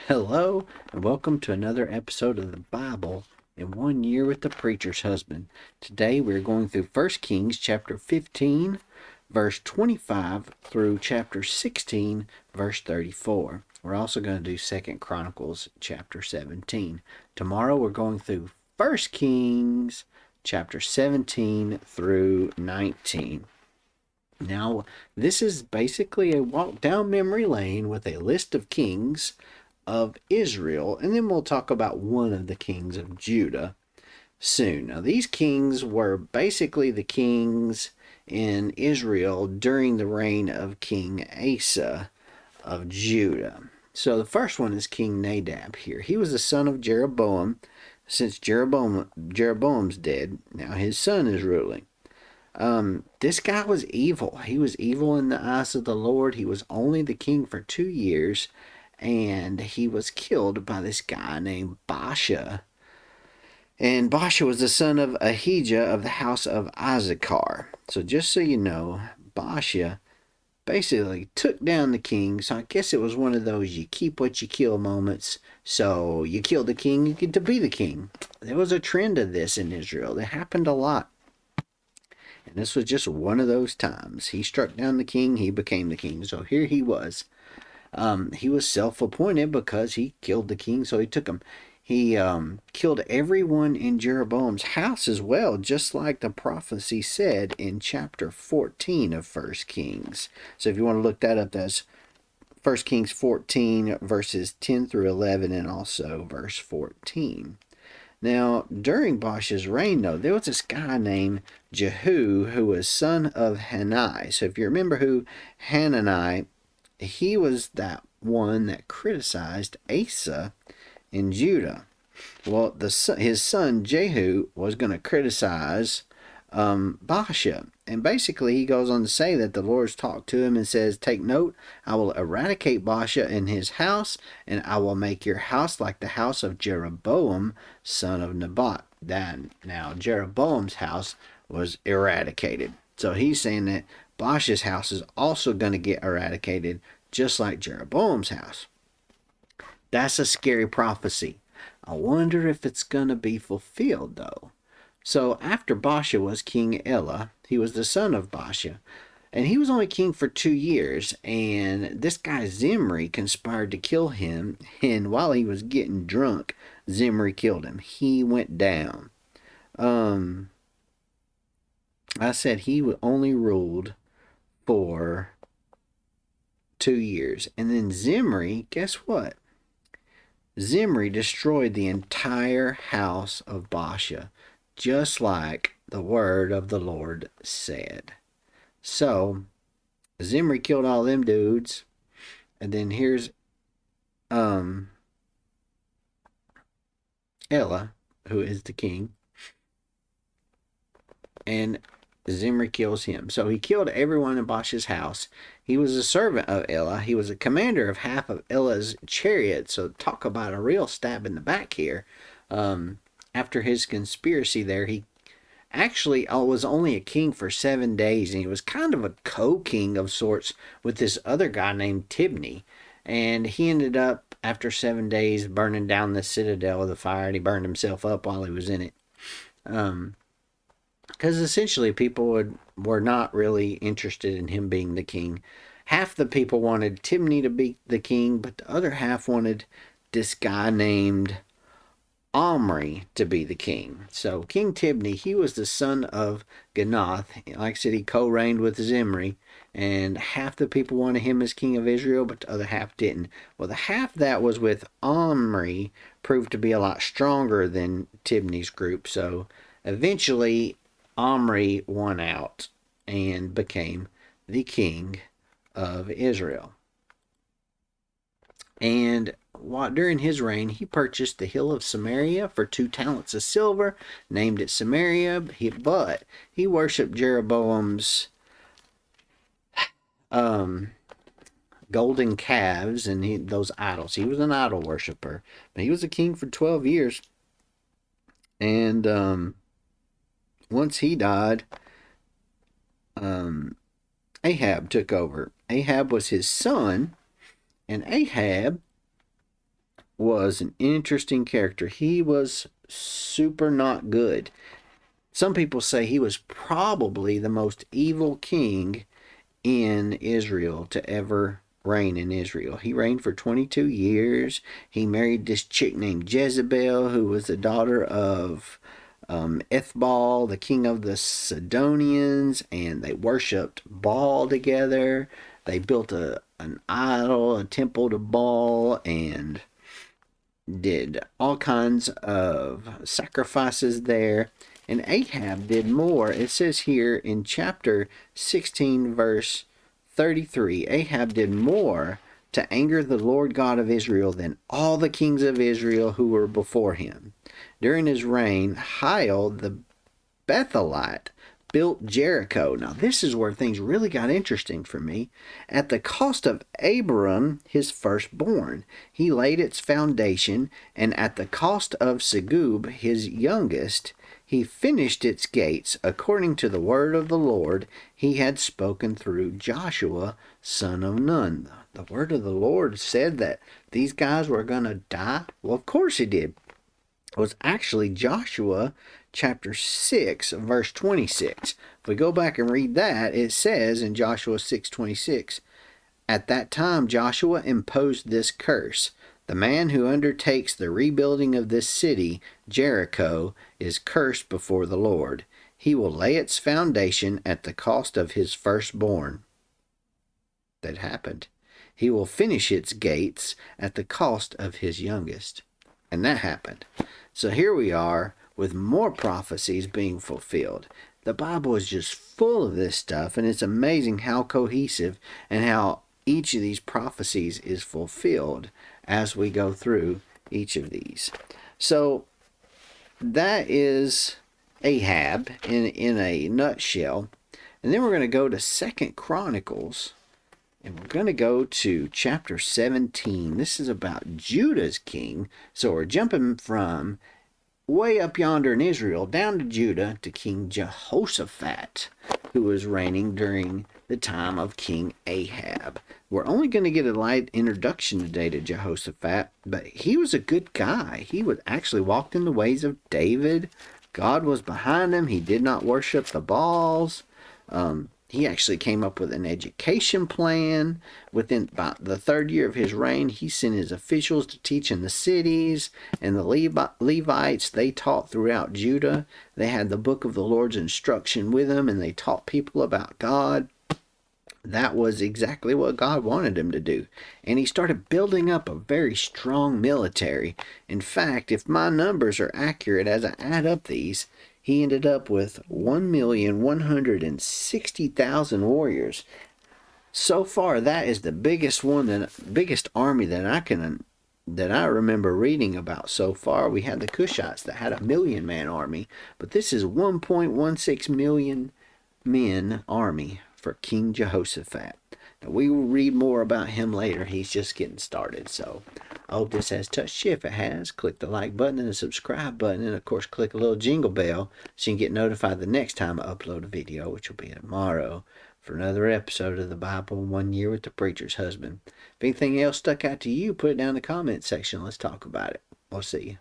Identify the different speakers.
Speaker 1: Hello, and welcome to another episode of the Bible in 1 year with the Preacher's Husband. Today we're going through 1 Kings chapter 15, verse 25 through chapter 16, verse 34. We're also going to do 2 Chronicles chapter 17. Tomorrow we're going through 1 Kings chapter 17 through 19. Now, this is basically a walk down memory lane with a list of kings of Israel, and then we'll talk about one of the kings of Judah soon. Now, these kings were basically the kings in Israel during the reign of King Asa of Judah. So the first one is King Nadab here. He was the son of Jeroboam. Since Jeroboam's dead, now his son is ruling. This guy was evil. He was evil in the eyes of the Lord. He was only the king for 2 years, and he was killed by this guy named Baasha. And Baasha was the son of Ahijah of the house of Issachar. So just so you know, Baasha basically took down the king. So I guess it was one of those you keep what you kill moments. So you kill the king, you get to be the king. There was a trend of this in Israel. It happened a lot. And this was just one of those times. He struck down the king, he became the king. So here he was. He was self-appointed because he killed the king, so he took him. He killed everyone in Jeroboam's house as well, just like the prophecy said in chapter 14 of 1 Kings. So if you want to look that up, that's 1 Kings 14, verses 10 through 11, and also verse 14. Now, during Baasha's reign, though, there was this guy named Jehu who was son of Hanani. So if you remember who Hanani, he was that one that criticized Asa in Judah. Well, his son Jehu was going to criticize Baasha. And basically, he goes on to say that the Lord's talked to him and says, "Take note, I will eradicate Baasha and his house, and I will make your house like the house of Jeroboam, son of Nebat." Now, Jeroboam's house was eradicated. So he's saying that Baasha's house is also going to get eradicated, just like Jeroboam's house. That's a scary prophecy. I wonder if it's going to be fulfilled, though. So after Baasha was King Elah, he was the son of Baasha, and he was only king for 2 years, and this guy Zimri conspired to kill him, and while he was getting drunk, Zimri killed him. He went down. I said he only ruled for 2 years. And then Zimri, guess what? Zimri destroyed the entire house of Baasha, just like the word of the Lord said. So, Zimri killed all them dudes. And then here's Elah, who is the king. And Zimri kills him. So he killed everyone in Baasha's house. He was a servant of Elah. He was a commander of half of Elah's chariot. So talk about a real stab in the back here. After his conspiracy there, he actually was only a king for 7 days. And he was kind of a co-king of sorts with this other guy named Tibni. And he ended up, after 7 days, burning down the citadel with a fire. And he burned himself up while he was in it. Because essentially people were not really interested in him being the king. Half the people wanted Tibni to be the king, but the other half wanted this guy named Omri to be the king. So King Tibni, he was the son of Ganath. Like I said, he co-reigned with Zimri, and half the people wanted him as king of Israel, but the other half didn't. Well, the half that was with Omri proved to be a lot stronger than Tibni's group, so eventually Omri won out and became the king of Israel. And during his reign, he purchased the hill of Samaria for 2 talents of silver, named it Samaria, but he worshipped Jeroboam's golden calves and those idols. He was an idol worshiper, but he was a king for 12 years. And once he died, Ahab took over. Ahab was his son, and Ahab was an interesting character. He was super not good. Some people say he was probably the most evil king in Israel to ever reign in Israel. He reigned for 22 years. He married this chick named Jezebel, who was the daughter of Ethbal, the king of the Sidonians, and they worshipped Baal together. They built an idol, a temple to Baal, and did all kinds of sacrifices there. And Ahab did more. It says here in chapter 16, verse 33, Ahab did more to anger the Lord God of Israel than all the kings of Israel who were before him. During his reign, Hiel the Bethelite built Jericho. Now, this is where things really got interesting for me. At the cost of Abram, his firstborn, he laid its foundation, and at the cost of Segub, his youngest, he finished its gates according to the word of the Lord he had spoken through Joshua, son of Nun. The word of the Lord said that these guys were going to die. Well, of course he did. It was actually Joshua chapter 6, verse 26. If we go back and read that, it says in Joshua 6:26, at that time Joshua imposed this curse. The man who undertakes the rebuilding of this city, Jericho, is cursed before the Lord. He will lay its foundation at the cost of his firstborn. That happened. He will finish its gates at the cost of his youngest. And that happened. So here we are with more prophecies being fulfilled. The Bible is just full of this stuff, and it's amazing how cohesive and how each of these prophecies is fulfilled as we go through each of these. So that is Ahab in a nutshell. And then we're going to go to 2 Chronicles, and we're going to go to chapter 17. This is about Judah's king. So we're jumping from way up yonder in Israel down to Judah to King Jehoshaphat, who was reigning during the time of King Ahab. We're only going to get a light introduction today to Jehoshaphat, but he was a good guy. He would actually walked in the ways of David. God was behind him. He did not worship the Baals. He actually came up with an education plan. Within about the third year of his reign, he sent his officials to teach in the cities, and the Levites, they taught throughout Judah. They had the book of the Lord's instruction with them, and they taught people about God. That was exactly what God wanted him to do. And he started building up a very strong military. In fact, if my numbers are accurate as I add up these, he ended up with 1,160,000 warriors. So far, that is the biggest army that I remember reading about so far. We had the Cushites that had a 1,000,000-man army, but this is 1.16 million men army for King Jehoshaphat. Now, we will read more about him later. He's just getting started. So I hope this has touched you. If it has, click the like button and the subscribe button. And, of course, click a little jingle bell so you can get notified the next time I upload a video, which will be tomorrow, for another episode of the Bible in 1 Year with the Preacher's Husband. If anything else stuck out to you, put it down in the comment section. Let's talk about it. We'll see you.